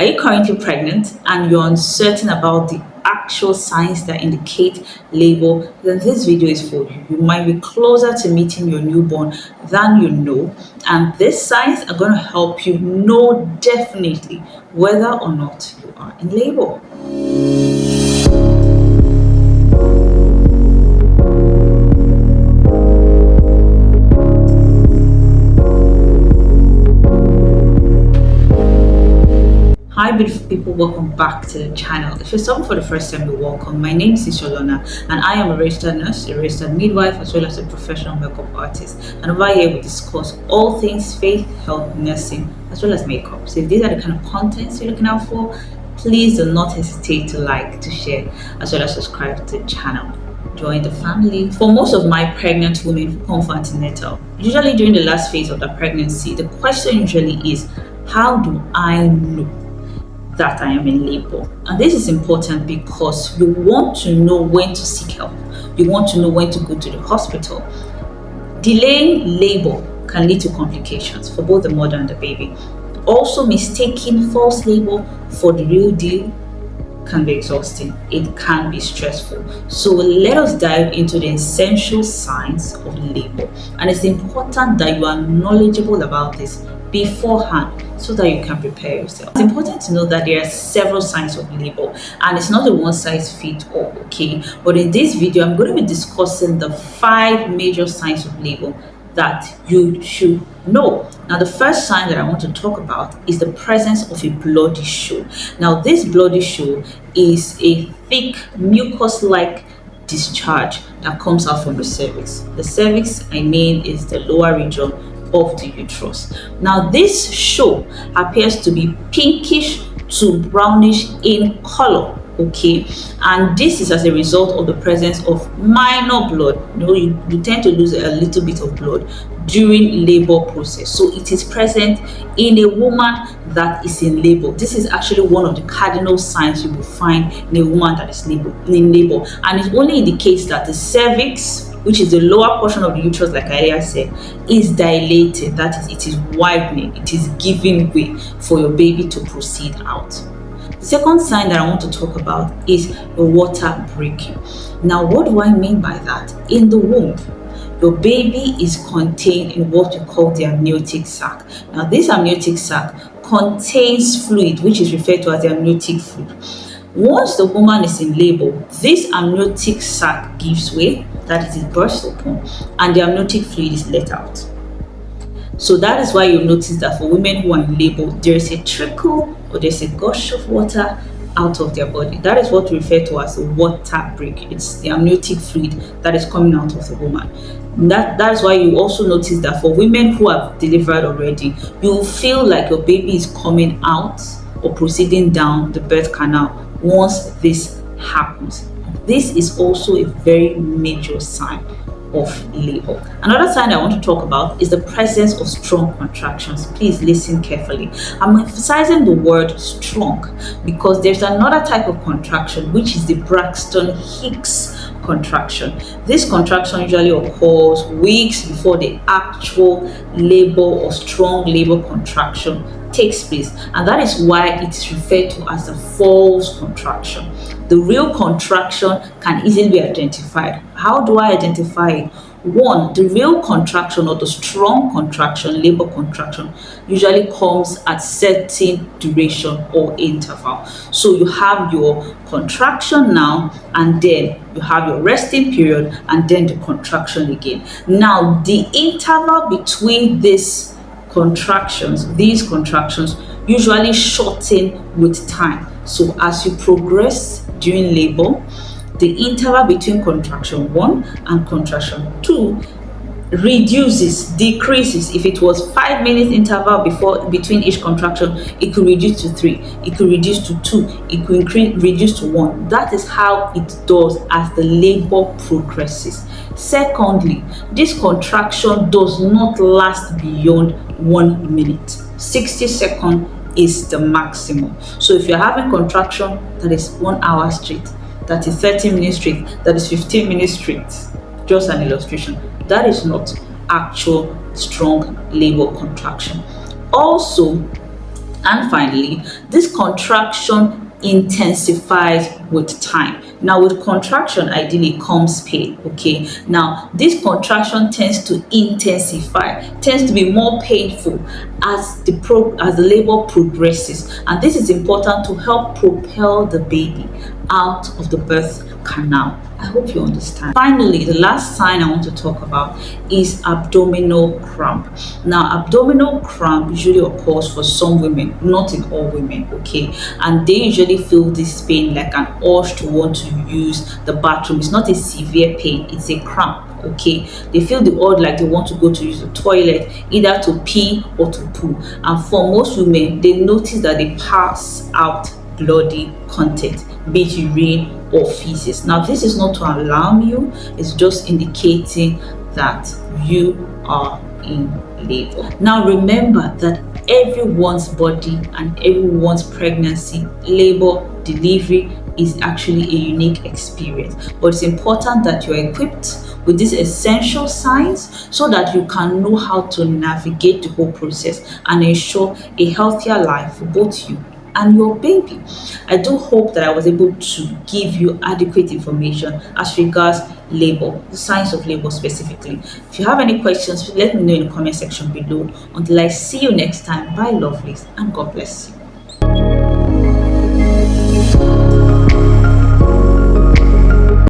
Are you currently pregnant and you're uncertain about the actual signs that indicate labor? Then this video is for you. You might be closer to meeting your newborn than you know, and these signs are going to help you know definitely whether or not you are in labor. Hi beautiful people, welcome back to the channel. If you're someone for the first time, you're welcome. My name is Lona and I am a registered nurse, a registered midwife, as well as a professional makeup artist. And over here we discuss all things faith, health, nursing, as well as makeup. So if these are the kind of contents you're looking out for, please do not hesitate to like, to share, as well as subscribe to the channel. Join the family. For most of my pregnant women who come for antenatal, usually during the last phase of the pregnancy, the question usually is, how do I know that I am in labor? And this is important because you want to know when to seek help. You want to know when to go to the hospital. Delaying labor can lead to complications for both the mother and the baby. Also, mistaking false labor for the real deal can be exhausting. It can be stressful. So let us dive into the essential signs of labor. And it's important that you are knowledgeable about this beforehand so that you can prepare yourself. It's important to know that there are several signs of labor and it's not a one size fits all, okay? But in this video, I'm going to be discussing the 5 major signs of labor that you should know. Now, the first sign that I want to talk about is the presence of a bloody show. Now, this bloody show is a thick mucus-like discharge that comes out from the cervix. The cervix, I mean, is the lower region of the uterus. Now, this show appears to be pinkish to brownish in color, okay, and this is as a result of the presence of minor blood. You tend to lose a little bit of blood during labor process, so it is present in a woman that is in labor. This is actually one of the cardinal signs you will find in a woman that is in labor, and it only indicates that the cervix, which is the lower portion of the uterus, like I earlier said, is dilated. That is, it is widening, it is giving way for your baby to proceed out. The second sign that I want to talk about is the water breaking. Now, what do I mean by that? In the womb, your baby is contained in what we call the amniotic sac. Now, this amniotic sac contains fluid, which is referred to as the amniotic fluid. Once the woman is in labor, this amniotic sac gives way, that is, it bursts open, and the amniotic fluid is let out. So that is why you'll notice that for women who are in labor, there is a trickle or there's a gush of water out of their body. That is what we refer to as a water break. It's the amniotic fluid that is coming out of the woman. That is why you also notice that for women who have delivered already, you will feel like your baby is coming out or proceeding down the birth canal once this happens. This is also a very major sign of labor. Another sign I want to talk about is the presence of strong contractions. Please listen carefully. I'm emphasizing the word strong because there's another type of contraction, which is the Braxton Hicks contraction. This contraction usually occurs weeks before the actual labor or strong labor contraction takes place, and that is why it is referred to as the false contraction. The real contraction can easily be identified. How do I identify it? One, the real contraction or the strong contraction, labor contraction, usually comes at certain duration or interval. So you have your contraction now, and then you have your resting period, and then the contraction again. Now, the interval between these contractions usually shorten with time. So as you progress during labor, the interval between contraction 1 and contraction 2 decreases. If it was 5 minutes interval between each contraction, it could reduce to 3, it could reduce to 2, it could reduce to 1. That is how it does as the labor progresses. Secondly, this contraction does not last beyond 1 minute. 60 seconds is the maximum. So if you're having contraction that is 1 hour straight, that is 30 minutes straight, that is 15 minutes straight, just an illustration, that is not actual strong labor contraction. Also, And finally, this contraction intensifies with time. Now, with contraction, ideally comes pain. Okay. Now, this contraction tends to intensify, tends to be more painful as the labor progresses, and this is important to help propel the baby out of the birth canal. I hope you understand. Finally, the last sign I want to talk about is abdominal cramp. Now, abdominal cramp usually occurs for some women, not in all women, okay? And they usually feel this pain like an urge to want to use the bathroom. It's not a severe pain, it's a cramp. Okay, they feel the urge like they want to go to use the toilet, either to pee or to poo. And for most women, they notice that they pass out bloody content, be it urine or feces. Now, this is not to alarm you, it's just indicating that you are in labor. Now, remember that everyone's body and everyone's pregnancy, labor, delivery is actually a unique experience, but it's important that you're equipped with these essential signs so that you can know how to navigate the whole process and ensure a healthier life for both you and your baby. I do hope that I was able to give you adequate information as regards labor, the signs of labor specifically. If you have any questions, let me know in the comment section below. Until I see you next time, bye lovelies, and God bless you.